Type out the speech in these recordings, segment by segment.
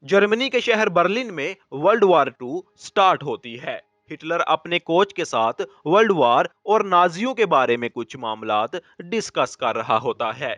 Germany के शहर Berlin में वर्ल्ड वार टू स्टार्ट होती है। हिटलर अपने कोच के साथ वर्ल्ड वार और नाजियों के बारे में कुछ मामलात डिस्कस कर रहा होता है।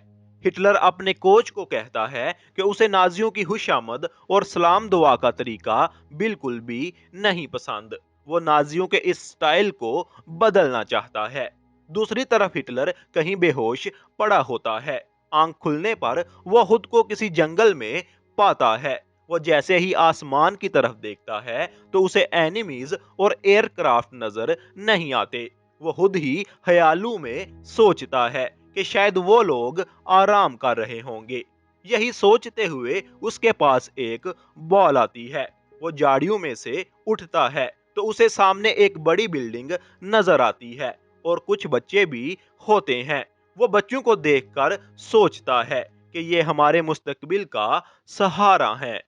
हिटलर अपने कोच को कहता है कि उसे नाजियों की खुशामद और सलाम दुआ का तरीका बिल्कुल भी नहीं पसंद। वो नाजियों के इस स्टाइल को बदलना चाहता है। दूसरी तरफ हिटलर कहीं बेहोश पड़ा होता है। आंख खुलने पर वो खुद को किसी जंगल में पाता है। वो जैसे ही आसमान की तरफ देखता है तो उसे एनिमीज और एयरक्राफ्ट नजर नहीं आते। वो खुद ही ख्यालों में सोचता है कि शायद वो लोग आराम कर रहे होंगे। यही सोचते हुए उसके पास एक बॉल आती है। वो झाड़ियों में से उठता है तो उसे सामने एक बड़ी बिल्डिंग नजर आती है और कुछ बच्चे भी होते हैं। वो बच्चों को देखकर सोचता है कि ये हमारे मुस्तकबिल का सहारा है।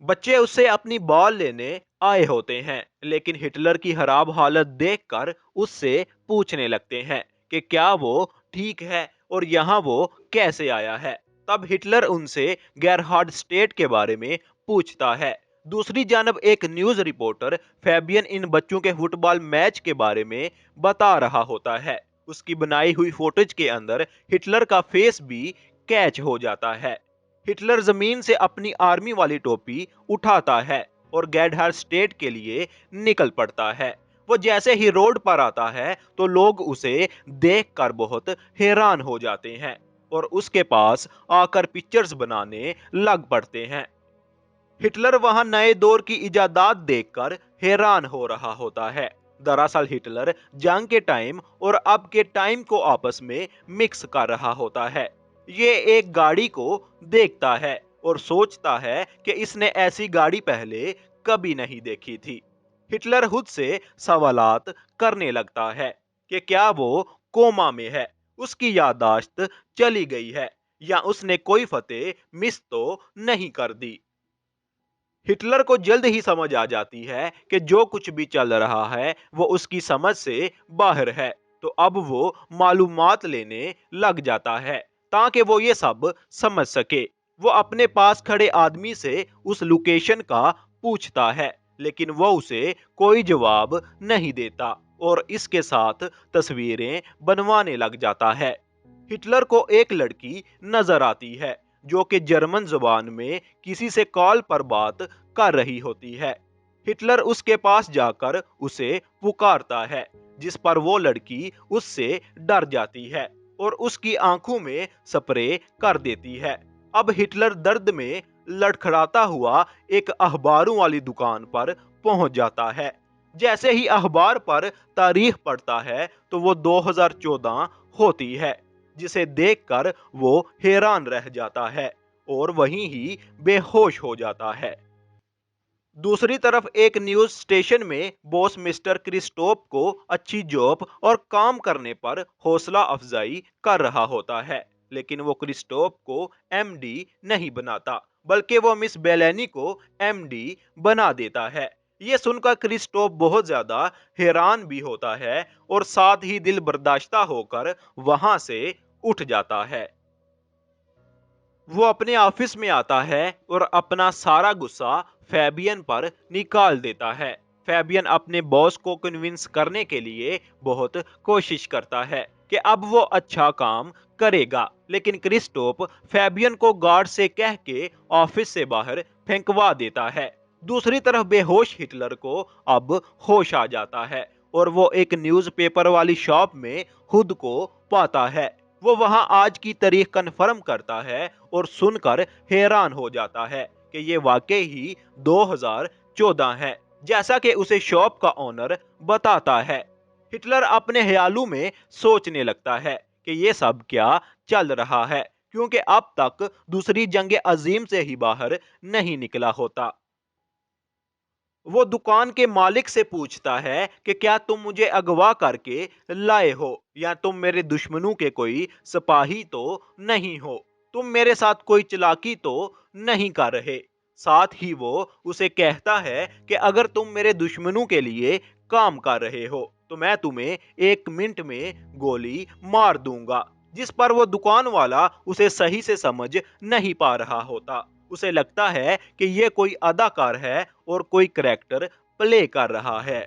बच्चे उससे अपनी बॉल लेने आए होते हैं, लेकिन हिटलर की खराब हालत देखकर उससे पूछने लगते हैं कि क्या वो ठीक है और यहाँ वो कैसे आया है। तब हिटलर उनसे गेरहार्ड स्टेट के बारे में पूछता है। दूसरी जानब एक न्यूज रिपोर्टर फैबियन इन बच्चों के फुटबॉल मैच के बारे में बता रहा होता है। उसकी बनाई हुई फोटोज के अंदर हिटलर का फेस भी कैच हो जाता है। हिटलर जमीन से अपनी आर्मी वाली टोपी उठाता है और गैडहर स्टेट के लिए निकल पड़ता है। वो जैसे ही रोड पर आता है तो लोग उसे देखकर बहुत हैरान हो जाते हैं और उसके पास आकर पिक्चर्स बनाने लग पड़ते हैं। हिटलर वहां नए दौर की इजादात देखकर हैरान हो रहा होता है। दरअसल हिटलर जंग के टाइम और अब के टाइम को आपस में मिक्स कर रहा होता है। ये एक गाड़ी को देखता है और सोचता है कि इसने ऐसी गाड़ी पहले कभी नहीं देखी थी। हिटलर खुद से सवालात करने लगता है कि क्या वो कोमा में है, उसकी याददाश्त चली गई है, या उसने कोई फतेह मिस तो नहीं कर दी। हिटलर को जल्द ही समझ आ जाती है कि जो कुछ भी चल रहा है वो उसकी समझ से बाहर है। तो अब वो मालूमात लेने लग जाता है ताकि वो ये सब समझ सके। वो अपने पास खड़े आदमी से उस लोकेशन का पूछता है, लेकिन वो उसे कोई जवाब नहीं देता और इसके साथ तस्वीरें बनवाने लग जाता है। हिटलर को एक लड़की नजर आती है जो कि जर्मन जुबान में किसी से कॉल पर बात कर रही होती है। हिटलर उसके पास जाकर उसे पुकारता है, जिस पर वो लड़की उससे डर जाती है और उसकी आंखों में स्प्रे कर देती है। अब हिटलर दर्द में लड़खड़ाता हुआ एक अखबारों वाली दुकान पर पहुंच जाता है। जैसे ही अखबार पर तारीख पढ़ता है तो वो 2014 होती है, जिसे देखकर वो हैरान रह जाता है और वहीं ही बेहोश हो जाता है। दूसरी तरफ एक न्यूज स्टेशन में बॉस मिस्टर क्रिस्टोप को अच्छी जॉब और काम करने पर हौसला अफजाई कर रहा होता है, लेकिन वो क्रिस्टोप को एमडी नहीं बनाता, बल्कि वो मिस बेलेनी को एमडी बना देता है। ये सुनकर क्रिस्टोप बहुत ज्यादा हैरान भी होता है और साथ ही दिल बर्दाश्ता होकर वहां से उठ जाता है। वो अपने ऑफिस में आता है और अपना सारा गुस्सा फैबियन पर निकाल देता है। फैबियन अपने बॉस को कन्विंस करने के लिए बहुत कोशिश करता है कि अब वो अच्छा काम करेगा, लेकिन क्रिस्टोप फैबियन को गार्ड से कह के ऑफिस से बाहर फेंकवा देता है। दूसरी तरफ बेहोश हिटलर को अब होश आ जाता है और वो एक न्यूज़पेपर वाली शॉप में खुद को पाता है। वो वहां आज की तारीख कंफर्म करता है और सुनकर हैरान हो जाता है कि ये वाकई ही 2014 है, जैसा कि उसे शॉप का ओनर बताता है। हिटलर अपने ख्यालों में सोचने लगता है कि ये सब क्या चल रहा है, क्योंकि अब तक दूसरी जंग अजीम से ही बाहर नहीं निकला होता। वो दुकान के मालिक से पूछता है कि क्या तुम मुझे अगवा करके लाए हो, या तुम मेरे दुश्मनों के कोई सिपाही तो नहीं हो, तुम मेरे साथ कोई चालाकी तो नहीं कर रहे। साथ ही वो उसे कहता है कि अगर तुम मेरे दुश्मनों के लिए काम कर रहे हो तो मैं तुम्हें 1 मिनट में गोली मार दूंगा, जिस पर वो दुकान वाला उसे सही से समझ नहीं पा रहा होता उसे लगता है कि ये कोई अदाकार है और कोई करैक्टर प्ले कर रहा है।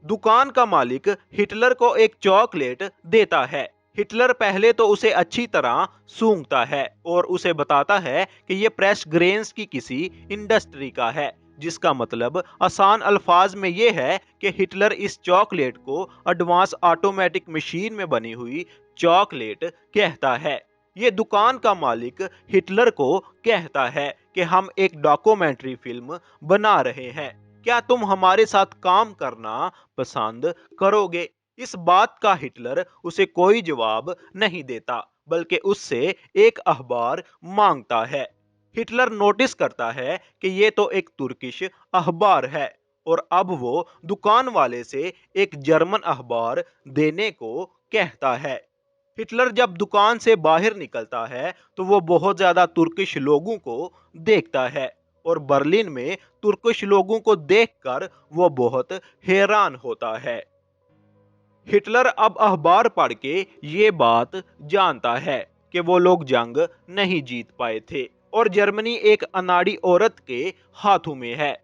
दुकान का मालिक हिटलर को एक चॉकलेट देता है। हिटलर पहले तो उसे अच्छी तरह सूंघता है और उसे बताता है कि ये प्रेस ग्रेन्स की किसी इंडस्ट्री का है, जिसका मतलब आसान अल्फाज में ये है कि हिटलर इस चॉकलेट को एडवांस ऑटोमेटिक मशीन में बनी हुई चॉकलेट कहता है। ये दुकान का मालिक हिटलर को कहता है कि हम एक डॉक्यूमेंट्री फिल्म बना रहे हैं, क्या तुम हमारे साथ काम करना पसंद करोगे? इस बात का हिटलर उसे कोई जवाब नहीं देता, बल्कि उससे एक अखबार मांगता है। हिटलर नोटिस करता है कि ये तो एक तुर्किश अखबार है और अब वो दुकान वाले से एक जर्मन अखबार देने को कहता है। हिटलर जब दुकान से बाहर निकलता है तो वो बहुत ज्यादा तुर्किश लोगों को देखता है और बर्लिन में तुर्किश लोगों को देखकर वो बहुत हैरान होता है। हिटलर अब अखबार पढ़ के ये बात जानता है कि वो लोग जंग नहीं जीत पाए थे और जर्मनी एक अनाड़ी औरत के हाथों में है,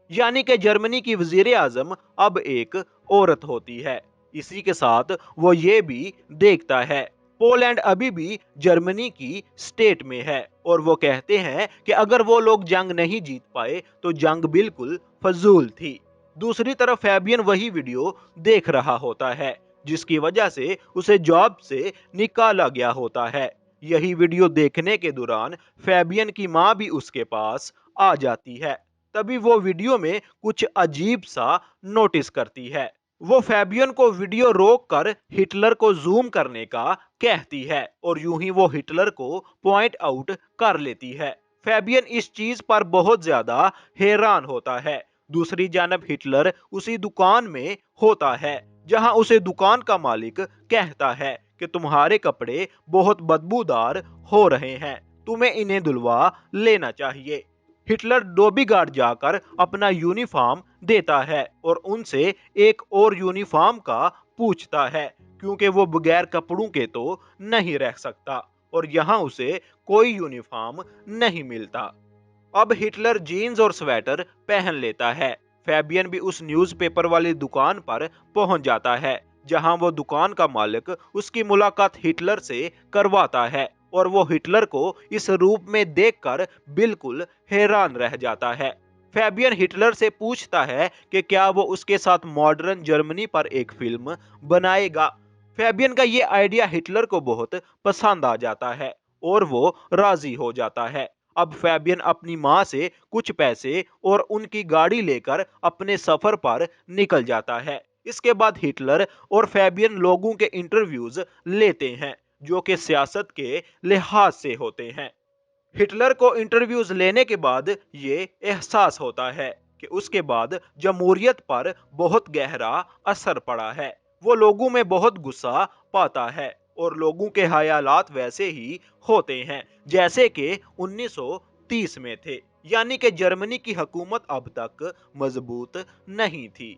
यानी कि जर्मनी की वजीर आजम अब एक औरत होती है। इसी के साथ वो ये भी देखता है पोलैंड अभी भी जर्मनी की स्टेट में है और वो कहते हैं कि अगर वो लोग जंग नहीं जीत पाए तो जंग बिल्कुल फजूल थी। दूसरी तरफ फैबियन वही वीडियो देख रहा होता है जिसकी वजह से उसे जॉब से निकाला गया होता है। यही वीडियो देखने के दौरान फैबियन की मां भी उसके पास आ जाती है। तभी वो वीडियो में कुछ अजीब सा नोटिस करती है। वो फैबियन को वीडियो रोक कर हिटलर को जूम करने का कहती है और यूं ही वो हिटलर को पॉइंट आउट कर लेती है। फैबियन इस चीज पर बहुत ज्यादा हैरान होता है। दूसरी जानब हिटलर उसी दुकान में होता है जहां उसे दुकान का मालिक कहता है कि तुम्हारे कपड़े बहुत बदबूदार हो रहे हैं, तुम्हें इन्हें धुलवा लेना चाहिए। हिटलर डोबीगार्ड जाकर अपना यूनिफॉर्म देता है और उनसे एक और यूनिफॉर्म का पूछता है क्योंकि वो बगैर कपड़ों के तो नहीं रह सकता और यहाँ उसे कोई यूनिफॉर्म नहीं मिलता। अब हिटलर जीन्स और स्वेटर पहन लेता है। फैबियन भी उस न्यूज़पेपर वाली दुकान पर पहुंच जाता है जहां वो दुकान का मालिक उसकी मुलाकात हिटलर से करवाता है और वो हिटलर को इस रूप में देखकर बिल्कुल हैरान रह जाता है। फैबियन हिटलर से पूछता है कि क्या वो उसके साथ मॉडर्न जर्मनी पर एक फिल्म बनाएगा। फैबियन का ये आइडिया हिटलर को बहुत पसंद आ जाता है और वो राजी हो जाता है। अब फैबियन अपनी मां से कुछ पैसे और उनकी गाड़ी लेकर अपने सफर पर निकल जाता है। इसके बाद हिटलर और फैबियन लोगों के इंटरव्यूज लेते हैं जो कि सियासत के लिहाज से होते हैं। हिटलर को इंटरव्यूज लेने के बाद ये एहसास होता है कि उसके बाद जमहूरियत पर बहुत गहरा असर पड़ा है। वो लोगों में बहुत गुस्सा पाता है और लोगों के ख्यालात वैसे ही होते हैं जैसे कि 1930 में थे, यानी कि जर्मनी की हुकूमत अब तक मजबूत नहीं थी।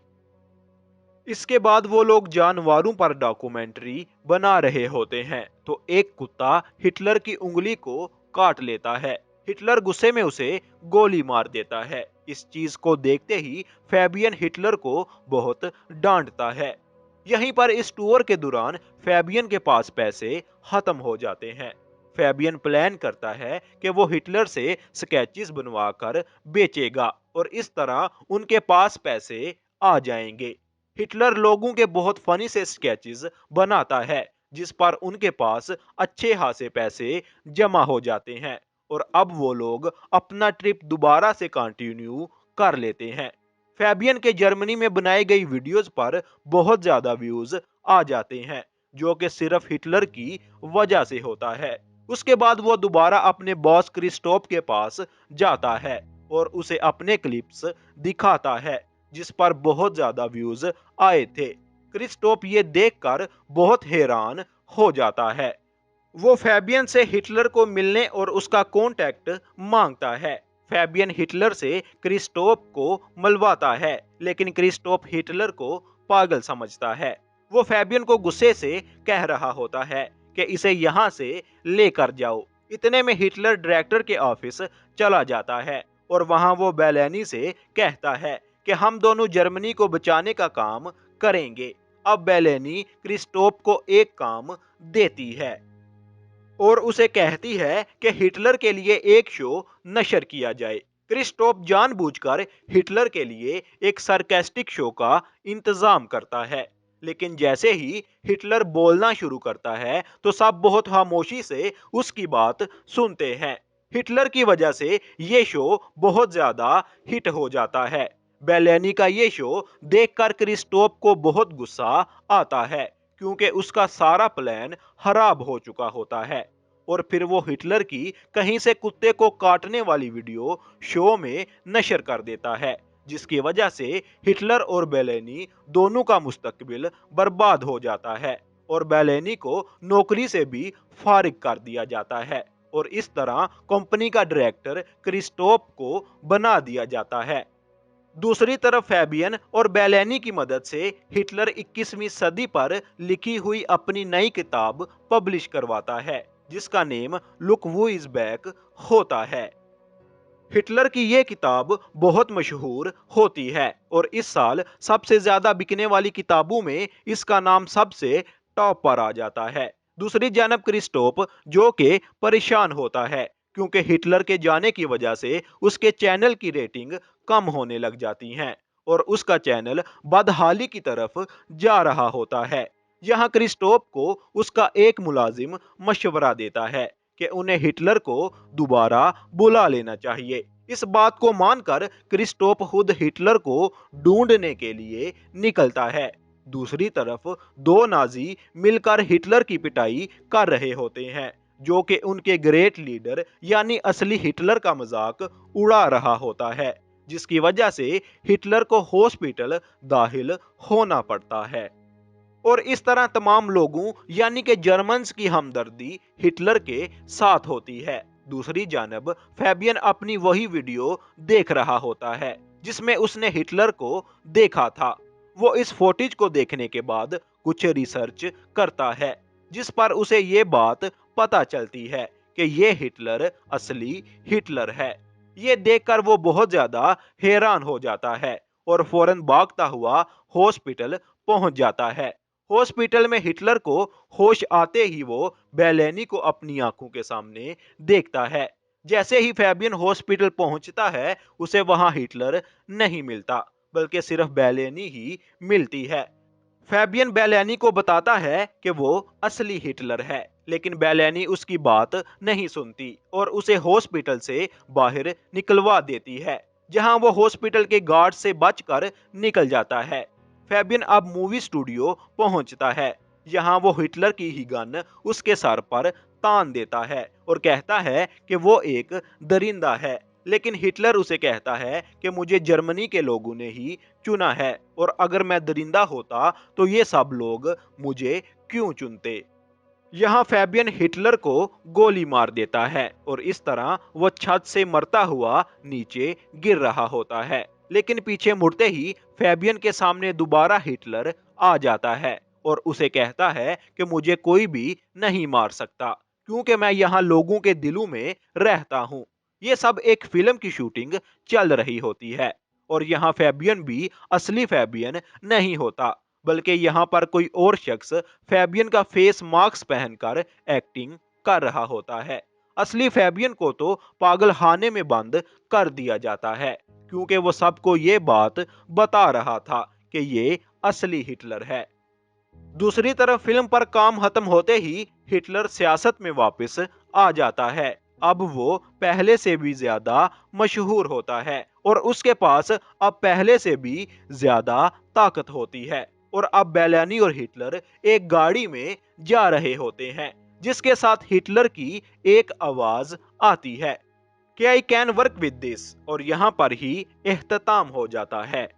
इसके बाद वो लोग जानवरों पर डॉक्यूमेंट्री बना रहे होते हैं तो एक कुत्ता हिटलर की उंगली को काट लेता है। हिटलर गुस्से में उसे गोली मार देता है। इस चीज को देखते ही फैबियन हिटलर को बहुत डांटता है। यहीं पर इस टूर के दौरान फैबियन के पास पैसे खत्म हो जाते हैं। फैबियन प्लान करता है कि वो हिटलर से स्केचेस बनवाकर बेचेगा और इस तरह उनके पास पैसे आ जाएंगे। हिटलर लोगों के बहुत फनी से स्केचेस बनाता है जिस पर उनके पास अच्छे खासे पैसे जमा हो जाते हैं और अब वो लोग अपना ट्रिप दोबारा से कंटिन्यू कर लेते हैं। फैबियन के जर्मनी में बनाई गई वीडियोस पर बहुत ज्यादा व्यूज आ जाते हैं जो कि सिर्फ हिटलर की वजह से होता है। उसके बाद वो दोबारा अपने बॉस क्रिस्टोफ के पास जाता है और उसे अपने क्लिप्स दिखाता है जिस पर बहुत ज्यादा व्यूज आए थे। क्रिस्टोफ ये देखकर बहुत हैरान हो जाता है। वो फैबियन से हिटलर को मिलने और उसका कांटेक्ट मांगता है। फैबियन हिटलर से क्रिस्टोफ को मिलवाता है लेकिन क्रिस्टोफ हिटलर को पागल समझता है। वो फैबियन को गुस्से से कह रहा होता है कि इसे यहाँ से लेकर जाओ, इतने में हिटलर डायरेक्टर के ऑफिस चला जाता है और वहां वो बेलेनी से कहता है कि हम दोनों जर्मनी को बचाने का काम करेंगे। अब बेलेनी क्रिस्टोफ को एक काम देती है और उसे कहती है कि हिटलर के लिए एक शो नशर किया जाए। क्रिस्टोफ जानबूझकर हिटलर के लिए एक सरकास्टिक शो का इंतजाम करता है, लेकिन जैसे ही हिटलर बोलना शुरू करता है तो सब बहुत खामोशी से उसकी बात सुनते हैं। हिटलर की वजह से ये शो बहुत ज्यादा हिट हो जाता है। बेलेनी का ये शो देखकर क्रिस्टोफ को बहुत गुस्सा आता है, क्योंकि उसका सारा प्लान खराब हो चुका होता है। और फिर वो हिटलर की कहीं से कुत्ते को काटने वाली वीडियो शो में नशर कर देता है, जिसकी वजह से हिटलर और बेलेनी दोनों का मुस्तकबिल बर्बाद हो जाता है और बेलेनी को नौकरी से भी फारिग कर दिया जाता है और इस तरह कंपनी का डायरेक्टर क्रिस्टोफ को बना दिया जाता है। दूसरी तरफ फैबियन और बेलेनी की मदद से हिटलर 21वीं सदी पर लिखी हुई अपनी नई किताब पब्लिश करवाता है, जिसका name look who is back होता है। हिटलर की ये किताब बहुत मशहूर होती है और इस साल सबसे ज्यादा बिकने वाली किताबों में इसका नाम सबसे टॉप पर आ जाता है। दूसरी जानब क्रिस्टोफ जो कि परेशान होता है, क्योंकि हिटलर के जाने की वजह से उसके चैनल की रेटिंग कम होने लग जाती हैं और उसका चैनल बदहाली की तरफ जा रहा होता है। यहाँ क्रिस्टोफ को उसका एक मुलाजिम मशवरा देता है कि उन्हें हिटलर को दोबारा बुला लेना चाहिए। इस बात को मानकर क्रिस्टोफ खुद हिटलर को ढूंढने के लिए निकलता है। दूसरी तरफ दो नाजी मिलकर हिटलर की पिटाई कर रहे होते हैं, जो कि उनके ग्रेट लीडर यानी असली हिटलर का मजाक उड़ा रहा होता है, जिसकी वजह से हिटलर को हॉस्पिटल दाखिल होना पड़ता है। और इस तरह तमाम लोगों यानी कि जर्मन्स की हमदर्दी हिटलर के साथ होती है। दूसरी जानब फैबियन अपनी वही वीडियो देख रहा होता है जिसमें उसने हिटलर को देखा था। वो इस फुटेज को देखने के बाद कुछ रिसर्च करता है, जिस पर उसे ये बात पता चलती है कि ये हिटलर असली हिटलर है। ये देखकर वो बहुत ज्यादा हैरान हो जाता है और फौरन भागता हुआ हॉस्पिटल पहुंच जाता है। हॉस्पिटल में हिटलर को होश आते ही वो बेलेनी को अपनी आंखों के सामने देखता है। जैसे ही फैबियन हॉस्पिटल पहुंचता है उसे वहां हिटलर नहीं मिलता, बल्कि सिर्फ बेलेनी ही मिलती है। फैबियन बेलेनी को बताता है कि वो असली हिटलर है, लेकिन बेलेनी उसकी बात नहीं सुनती और उसे हॉस्पिटल से बाहर निकलवा देती है, जहां वो हॉस्पिटल के गार्ड से बचकर निकल जाता है। फैबियन अब मूवी स्टूडियो पहुंचता है। यहाँ वो हिटलर की ही गन उसके सर पर तान देता है और कहता है कि वो एक दरिंदा है, लेकिन हिटलर उसे कहता है कि मुझे जर्मनी के लोगों ने ही चुना है और अगर मैं दरिंदा होता तो ये सब लोग मुझे क्यों चुनते। यहाँ फैबियन हिटलर को गोली मार देता है और इस तरह वो छत से मरता हुआ नीचे गिर रहा होता है, लेकिन पीछे मुड़ते ही फैबियन के सामने दोबारा हिटलर आ जाता है और उसे कहता है कि मुझे कोई भी नहीं मार सकता, क्योंकि मैं यहाँ लोगों के दिलों में रहता हूँ। ये सब एक फिल्म की शूटिंग चल रही होती है और यहाँ फैबियन भी असली फैबियन नहीं होता, बल्कि यहाँ पर कोई और शख्स फैबियन का फेस मास्क पहनकर एक्टिंग कर रहा होता है। असली फैबियन को तो पागलखाने में बंद कर दिया जाता है, क्योंकि वो सबको ये बात बता रहा था कि ये असली हिटलर है। दूसरी तरफ फिल्म पर काम खत्म होते ही हिटलर सियासत में वापस आ जाता है। अब वो पहले से भी ज्यादा मशहूर होता है और उसके पास अब पहले से भी ज्यादा ताकत होती है और अब बेलेनी और हिटलर एक गाड़ी में जा रहे होते हैं, जिसके साथ हिटलर की एक आवाज आती है कि I can work with this, और यहाँ पर ही इख्तिताम हो जाता है।